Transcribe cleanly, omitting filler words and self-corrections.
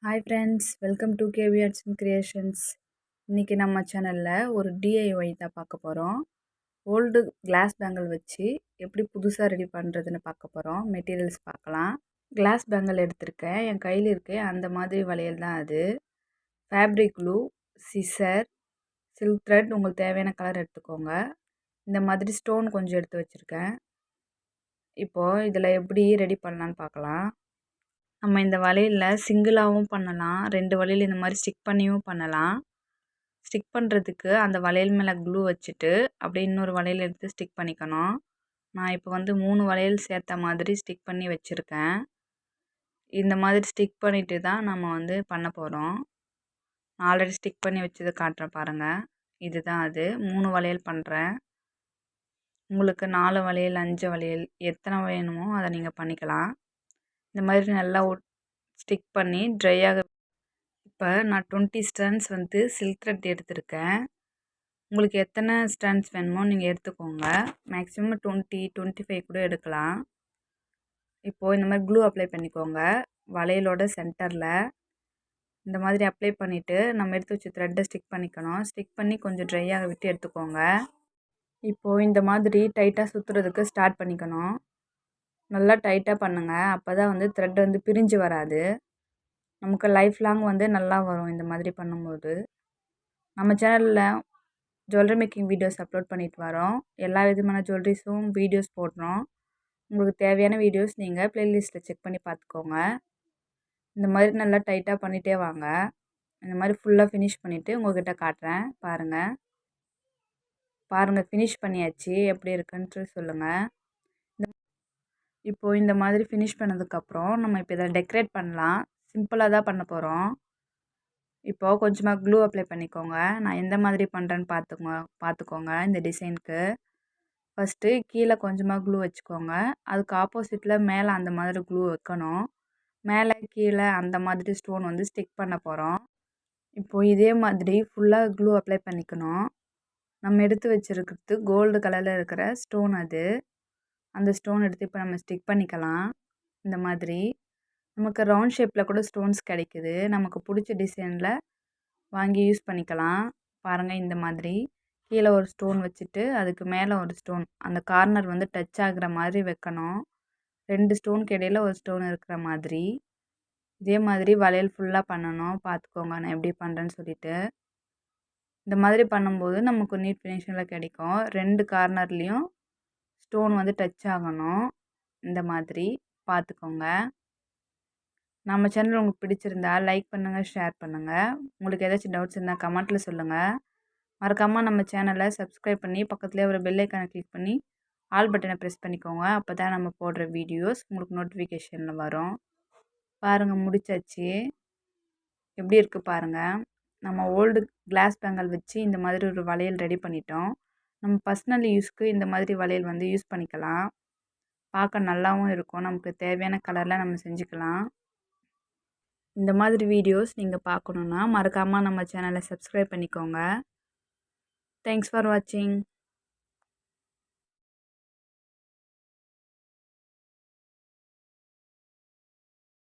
Hi friends, welcome to Kbartsandcreations. இன்னைக்கு நம்ம சேனல்ல ஒரு DIY தான் பார்க்க போறோம். ஓல்டு கிளாஸ் பேங்கிள் வச்சு எப்படி புதுசா ரெடி பண்றதுன்னு பார்க்க போறோம். மெட்டீரியல்ஸ் பார்க்கலாம். கிளாஸ் பேங்கிள் எடுத்திருக்கேன். என் கையில் இருக்கு அந்த மாதிரி வளையல் தான் அது. Fabric clue, scissor, silk thread உங்களுக்கு தேவையான கலர் எடுத்துக்கோங்க. இந்த மாதிரி ஸ்டோன் கொஞ்சம் எடுத்து வச்சிருக்கேன். இப்போ இதில் எப்படி ரெடி பண்ணலான்னு பார்க்கலாம். நம்ம இந்த வளையலில் சிங்கிளாகவும் பண்ணலாம், 2 வளையல் இந்த மாதிரி ஸ்டிக் பண்ணியும் பண்ணலாம். ஸ்டிக் பண்ணுறதுக்கு அந்த வளையல் மேலே க்ளூ வச்சுட்டு அப்படியே இன்னொரு வளையல் எடுத்து ஸ்டிக் பண்ணிக்கணும். நான் இப்போ 3 வளையல் சேர்த்த மாதிரி ஸ்டிக் பண்ணி வச்சுருக்கேன். இந்த மாதிரி ஸ்டிக் பண்ணிவிட்டு தான் நம்ம பண்ண போகிறோம். நான் ஆல்ரெடி ஸ்டிக் பண்ணி வச்சதை காட்டுறேன் பாருங்கள். இதுதான் அது. 3 வளையல் பண்ணுறேன். உங்களுக்கு 4 வளையல் 5 வளையல் எத்தனை வேணுமோ அதை நீங்கள் பண்ணிக்கலாம். இந்த மாதிரி நல்லா ஸ்டிக் பண்ணி ட்ரை ஆக. இப்போ நான் 20 ஸ்டாண்ட்ஸ் சில்க் த்ரெட் எடுத்திருக்கேன். உங்களுக்கு எத்தனை ஸ்டாண்ட்ஸ் வேணுமோ நீங்கள் எடுத்துக்கோங்க. மேக்ஸிமம் 20, 25 கூட எடுக்கலாம். இப்போது இந்த மாதிரி க்ளூ அப்ளை பண்ணிக்கோங்க. வளையலோட சென்டரில் இந்த மாதிரி அப்ளை பண்ணிவிட்டு நம்ம எடுத்து வச்ச த்ரெட்டை ஸ்டிக் பண்ணிக்கணும். ஸ்டிக் பண்ணி கொஞ்சம் ட்ரை ஆக விட்டு எடுத்துக்கோங்க. இப்போது இந்த மாதிரி டைட்டாக சுற்றுறதுக்கு ஸ்டார்ட் பண்ணிக்கணும். நல்லா டைட்டாக பண்ணுங்கள். அப்போ தான் த்ரெட் பிரிஞ்சு வராது. நமக்கு லைஃப் லாங் நல்லா வரும் இந்த மாதிரி பண்ணும்போது. நம்ம சேனலில் ஜுவல்லரி மேக்கிங் வீடியோஸ் அப்லோட் பண்ணிட்டு வரோம். எல்லா விதமான ஜுவல்லரிஸும் வீடியோஸ் போடுறோம். உங்களுக்கு தேவையான வீடியோஸ் நீங்கள் ப்ளேலிஸ்ட்டில் செக் பண்ணி பார்த்துக்கோங்க. இந்த மாதிரி நல்லா டைட்டாக பண்ணிகிட்டே வாங்க. இந்த மாதிரி ஃபுல்லாக ஃபினிஷ் பண்ணிவிட்டு உங்கள்கிட்ட காட்டுறேன் பாருங்கள். ஃபினிஷ் பண்ணியாச்சு. எப்படி இருக்குன்ட்டு சொல்லுங்கள். இப்போது இந்த மாதிரி ஃபினிஷ் பண்ணதுக்கப்புறம் நம்ம இப்போ இதை டெக்கரேட் பண்ணலாம். சிம்பிளாக தான் பண்ண போகிறோம். இப்போது கொஞ்சமாக க்ளூ அப்ளை பண்ணிக்கோங்க. நான் எந்த மாதிரி பண்ணுறேன்னு பார்த்துக்கோங்க. இந்த டிசைனுக்கு ஃபஸ்ட்டு கீழே கொஞ்சமாக க்ளூ வச்சுக்கோங்க. அதுக்கு ஆப்போசிட்டில் மேலே அந்த மாதிரி க்ளூ வைக்கணும். மேலே கீழே அந்த மாதிரி ஸ்டோன் ஸ்டிக் பண்ண போகிறோம். இப்போது இதே மாதிரி ஃபுல்லாக க்ளூ அப்ளை பண்ணிக்கணும். நம்ம எடுத்து வச்சுருக்கிறது கோல்டு கலரில் இருக்கிற ஸ்டோன் அது. அந்த ஸ்டோன் எடுத்து இப்போ நம்ம ஸ்டிக் பண்ணிக்கலாம். இந்த மாதிரி நமக்கு ரவுண்ட் ஷேப்பில் கூட ஸ்டோன்ஸ் கிடைக்குது. நமக்கு பிடிச்ச டிசைனில் வாங்கி யூஸ் பண்ணிக்கலாம். பாருங்கள், இந்த மாதிரி கீழே ஒரு ஸ்டோன் வச்சுட்டு அதுக்கு மேலே ஒரு ஸ்டோன், அந்த கார்னர் டச் ஆகுற மாதிரி வைக்கணும். 2 ஸ்டோனுக்கு இடையில ஒரு ஸ்டோன் இருக்கிற மாதிரி. இதே மாதிரி வளையல் ஃபுல்லாக பண்ணணும். பார்த்துக்கோங்க நான் எப்படி பண்ணுறேன்னு சொல்லிட்டு. இந்த மாதிரி பண்ணும்போது நமக்கு நீட் ஃபினிஷிங்கில் கிடைக்கும். 2 கார்னர்லேயும் ஸ்டோன் டச் ஆகணும். இந்த மாதிரி பார்த்துக்கோங்க. நம்ம சேனல் உங்களுக்கு பிடிச்சிருந்தா லைக் பண்ணுங்கள், ஷேர் பண்ணுங்கள். உங்களுக்கு ஏதாச்சும் டவுட்ஸ் இருந்தால் கமெண்ட்டில் சொல்லுங்கள். மறக்காமல் நம்ம சேனலை சப்ஸ்கிரைப் பண்ணி பக்கத்துலேயே ஒரு பெல் ஐக்கானை கிளிக் பண்ணி ஆல் பட்டனை ப்ரெஸ் பண்ணிக்கோங்க. அப்போ தான் நம்ம போடுற வீடியோஸ் உங்களுக்கு நோட்டிஃபிகேஷனில் வரும். பாருங்கள், முடிச்சாச்சு. எப்படி இருக்குது பாருங்கள். நம்ம ஓல்டு கிளாஸ் பேங்கிள் வச்சு இந்த மாதிரி ஒரு வளையல் ரெடி பண்ணிட்டோம். நம்ம பர்சனல் யூஸ்க்கு இந்த மாதிரி வளையல் யூஸ் பண்ணிக்கலாம். பார்க்க நல்லாவும் இருக்கும். நமக்கு தேவையான கலரில் நம்ம செஞ்சுக்கலாம். இந்த மாதிரி வீடியோஸ் நீங்கள் பார்க்கணுன்னா மறக்காமல் நம்ம சேனலை சப்ஸ்கிரைப் பண்ணிக்கோங்க. தேங்க்ஸ் ஃபார் வாட்சிங்.